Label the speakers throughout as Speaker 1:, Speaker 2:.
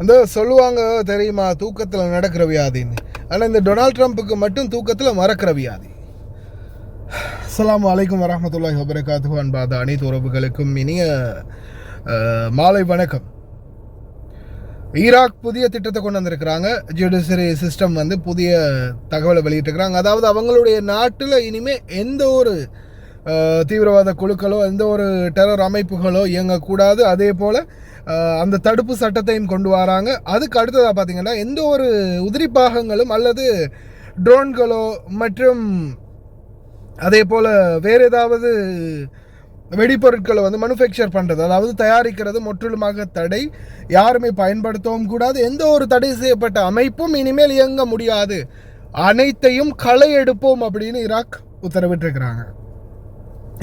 Speaker 1: அந்த சொல்லுவாங்க தெரியுமா, தூக்கத்தில் நடக்கிற வியாதின்னு. ஆனால் இந்த டொனால்ட் ட்ரம்ப்புக்கு மட்டும் தூக்கத்தில் மறக்கிற வியாதி. அஸ்ஸலாமு அலைக்கும் வரஹ்மத்துல்லாஹி வபரகாத்துஹு. அன்பாத அனைத்து உறவுகளுக்கும் இனிய மாலை வணக்கம். ஈராக் புதிய திட்டத்தை கொண்டு வந்திருக்கிறாங்க. ஜுடிஷரி சிஸ்டம் வந்து புதிய தகவலை வெளியிட்டிருக்கிறாங்க. அதாவது அவங்களுடைய நாட்டில் இனிமேல் எந்த ஒரு தீவிரவாத குழுக்களோ எந்த ஒரு டெரர் அமைப்புகளோ இயங்கக்கூடாது. அதே போல் அந்த தடுப்பு சட்டத்தையும் கொண்டு வராங்க. அதுக்கு அடுத்ததாக பார்த்திங்கன்னா எந்த ஒரு உதிரி பாகங்களும் அல்லது ட்ரோன்களோ மற்றும் அதே போல் வேறு ஏதாவது வெடிப்பொருட்களை வந்து மேனுஃபேக்சர் பண்ணுறது, அதாவது தயாரிக்கிறது முற்றிலுமாக தடை. யாருமே பயன்படுத்தவும் கூடாது. எந்த ஒரு தடை செய்யப்பட்ட அமைப்பும் இனிமேல் இயங்க முடியாது. அனைத்தையும் களை எடுப்போம் அப்படின்னு ஈராக் உத்தரவிட்டிருக்கிறாங்க.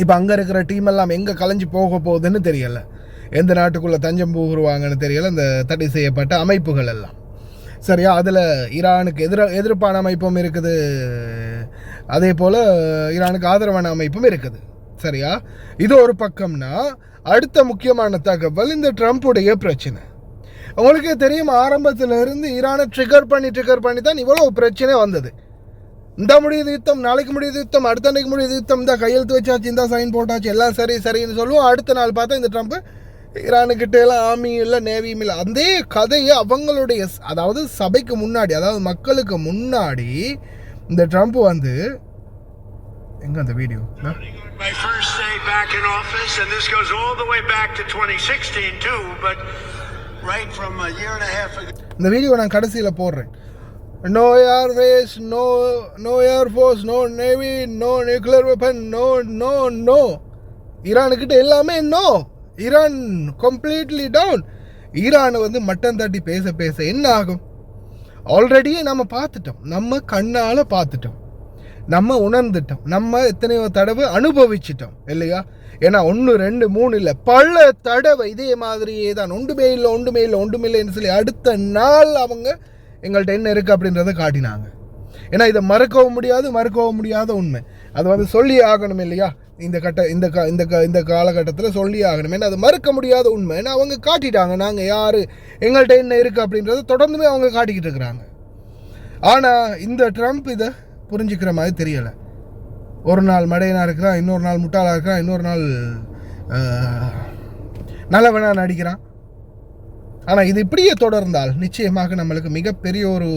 Speaker 1: இப்போ அங்கே இருக்கிற டீம் எல்லாம் எங்கே கலைஞ்சி போக போகுதுன்னு தெரியலை. எந்த நாட்டுக்குள்ளே தஞ்சம் புகுருவாங்கன்னு தெரியலை இந்த தடை செய்யப்பட்ட அமைப்புகள் எல்லாம். சரியா, அதில் ஈரானுக்கு எதிர்ப்பான அமைப்பும் இருக்குது, அதே போல் ஈரானுக்கு ஆதரவான அமைப்பும் இருக்குது. சரியா, இது ஒரு பக்கம்னா, அடுத்த முக்கியமான தகவல் இந்த ட்ரம்ப்புடைய பிரச்சனை. உங்களுக்கே தெரியும், ஆரம்பத்தில் இருந்து ஈரானை ட்ரிகர் பண்ணி தான் இவ்வளோ பிரச்சனை வந்தது. இந்த முடியுது யுத்தம், நாளைக்கு முடியுது யுத்தம், அடுத்த அன்னைக்கு முடியுது யுத்தம், இந்த கையெழுத்து வச்சாச்சு, இந்த சைன் போட்டாச்சு, எல்லாம் சரின்னு சொல்லுவோம். அடுத்த நாள் பார்த்தா இந்த ட்ரம்ப் ஈரானுக்கிட்ட எல்லாம் ஆர்மியும் இல்லை நேவியும் இல்லை. அந்த கதையை அவங்களுடைய, அதாவது சபைக்கு முன்னாடி, அதாவது மக்களுக்கு முன்னாடி இந்த ட்ரம்ப் வந்து எங்க அந்த video,
Speaker 2: My first day back in office, and this goes all the way back to 2016 too, but right from a year and a half ago.
Speaker 1: இந்த வீடியோ நான் கடைசியில் போடுறேன். No airways, no air force, no navy, no nuclear weapon, no. ஈரானுக்கிட்ட எல்லாமே no. Iran completely down. ஈரானை வந்து மட்டம் தட்டி பேச என்ன ஆகும்? ஆல்ரெடி நம்ம பார்த்துட்டோம், நம்ம கண்ணால் பார்த்துட்டோம், நம்ம உணர்ந்துட்டோம், நம்ம எத்தனையோ தடவை அனுபவிச்சிட்டோம் இல்லையா? ஏன்னா 1 2 3 இல்லை, பல தடவை இதே மாதிரியே தான். ஒன்றுமே இல்லைன்னு சொல்லி அடுத்த நாள் அவங்க எங்கள்கிட்ட என்ன இருக்குது அப்படின்றத காட்டினாங்க. ஏன்னா இதை மறக்கவும் முடியாத உண்மை. அது வந்து சொல்லி ஆகணும் இல்லையா? இந்த காலகட்டத்தில் சொல்லி ஆகணும். ஏன்னா அது மறுக்க முடியாத உண்மை. ஏன்னா அவங்க காட்டிட்டாங்க நாங்கள் யார், எங்கள்கிட்ட என்ன இருக்குது அப்படின்றத தொடர்ந்துமே அவங்க காட்டிக்கிட்டு இருக்கிறாங்க. ஆனால் இந்த ட்ரம்ப் இதை புரிஞ்சுக்கிற மாதிரி தெரியலை. ஒரு நாள் மடையனாக இருக்கிறான், இன்னொரு நாள் முட்டாளாக இருக்கிறான், இன்னொரு நாள் நல்லவனாக நடிக்கிறான். ஆனால் இது இப்படியே தொடர்ந்தால் நிச்சயமாக நம்மளுக்கு மிகப்பெரிய ஒரு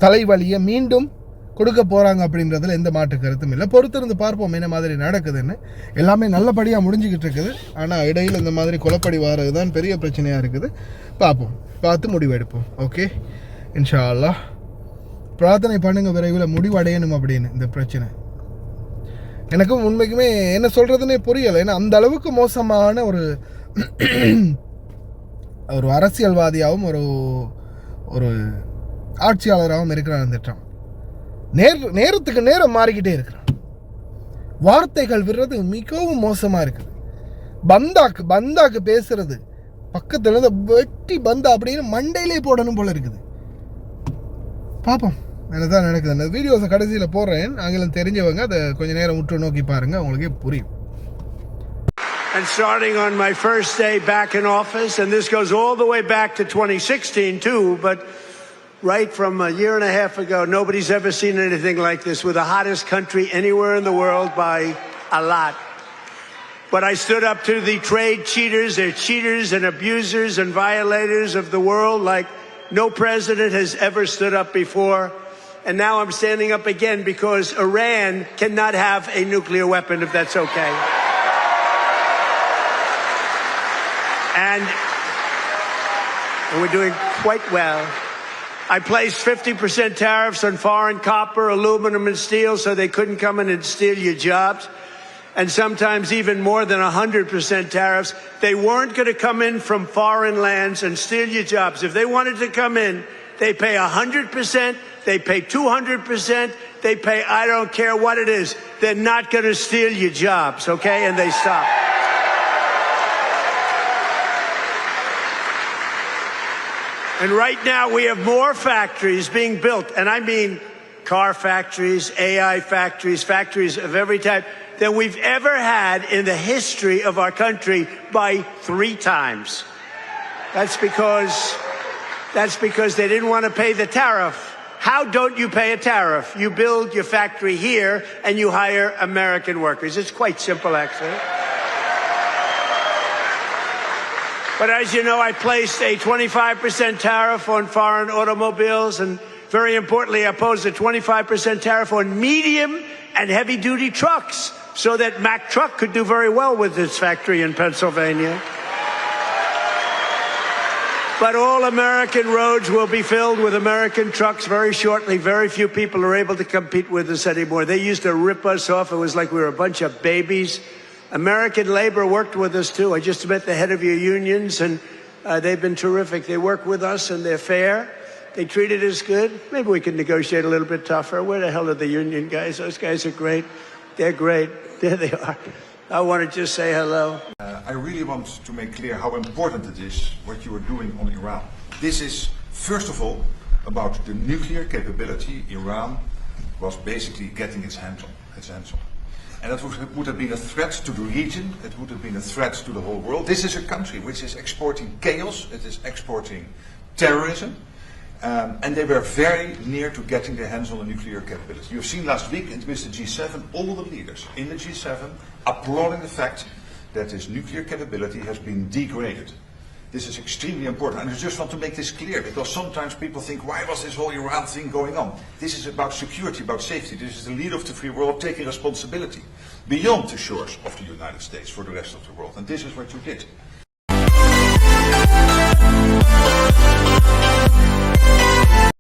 Speaker 1: தலைவலியை மீண்டும் கொடுக்க போகிறாங்க அப்படின்றதுல எந்த மாற்று கருத்தும் இல்லை. பொறுத்திருந்து பார்ப்போம் என்ன மாதிரி நடக்குதுன்னு. எல்லாமே நல்லபடியாக முடிஞ்சுக்கிட்டு இருக்குது. ஆனால் இடையில் இந்த மாதிரி கொலைப்படி வாரது தான் பெரிய பிரச்சனையாக இருக்குது. பார்த்து முடிவெடுப்போம். ஓகே, இன்ஷா அல்லாஹ். பிரார்த்தனை பண்ணுங்கள் விரைவில் முடிவடையணும் அப்படின்னு. இந்த பிரச்சனை எனக்கும் உண்மைக்குமே என்ன சொல்கிறதுனே புரியலை. ஏன்னா அந்த அளவுக்கு மோசமான ஒரு அரசியல்வாதியாகவும் ஒரு ஆட்சியாளராகவும் இருக்கிறான் இந்த ட்ரம்ப். நேரத்துக்கு நேரம் மாறிக்கிட்டே இருக்கிறான். வார்த்தைகள் விடுறது மிகவும் மோசமாக இருக்குது. பந்தாக்கு பேசுறது பக்கத்தில் இருந்து வெட்டி பந்தா அப்படின்னு மண்டையிலே போடணும் போல இருக்குது. பார்ப்போம் என்னதான் நடக்குது. அந்த வீடியோஸை கடைசியில் போடுறேன். ஆங்கிலம் தெரிஞ்சவங்க அதை கொஞ்சம் நேரம் உற்று நோக்கி பாருங்கள், உங்களுக்கே புரியும்.
Speaker 2: And starting on my first day back in office, and this goes all the way back to 2016 too, but right from a year and a half ago, nobody's ever seen anything like this. We're the hottest country anywhere in the world by a lot. But I stood up to the trade cheaters. They're cheaters and abusers and violators of the world like no president has ever stood up before. And now I'm standing up again because Iran cannot have a nuclear weapon, if that's okay. And we're doing quite well. I placed 50% tariffs on foreign copper, aluminum, and steel so they couldn't come in and steal your jobs. And sometimes even more than 100% tariffs. They weren't going to come in from foreign lands and steal your jobs. If they wanted to come in, they pay 100%, they pay 200%, they pay I don't care what it is. They're not going to steal your jobs, okay? And they stop. And right now we have more factories being built, and I mean car factories, AI factories, factories of every type than we've ever had in the history of our country by 3 times. That's because they didn't want to pay the tariff. How don't you pay a tariff? You build your factory here and you hire American workers. It's quite simple, actually. But as you know, I placed a 25% tariff on foreign automobiles, and very importantly, I posed a 25% tariff on medium and heavy-duty trucks so that Mack Truck could do very well with its factory in Pennsylvania. But all American roads will be filled with American trucks very shortly. Very few people are able to compete with us anymore. They used to rip us off. It was like we were a bunch of babies. American labor worked with us, too. I just met the head of your unions, and they've been terrific. They work with us, and they're fair. They treated us good. Maybe we could negotiate a little bit tougher. Where the hell are the union guys? Those guys are great. They're great. There they are. I want to just say hello.
Speaker 3: I really want to make clear how important it is what you are doing on Iran. This is, first of all, about the nuclear capability Iran was basically getting its hands on. And that would have been a threat to the region, it would have been a threat to the whole world. This is a country which is exporting chaos, it is exporting terrorism, and they were very near to getting their hands on the nuclear capability. You've seen last week with the G7, all the leaders in the G7 applauding the fact that this nuclear capability has been degraded. This is extremely important, and I just want to make this clear, because sometimes people think, why was this whole Iran thing going on? This is about security, about safety. This is the leader of the free world taking responsibility beyond the shores of the United States for the rest of the world, and this is what you did.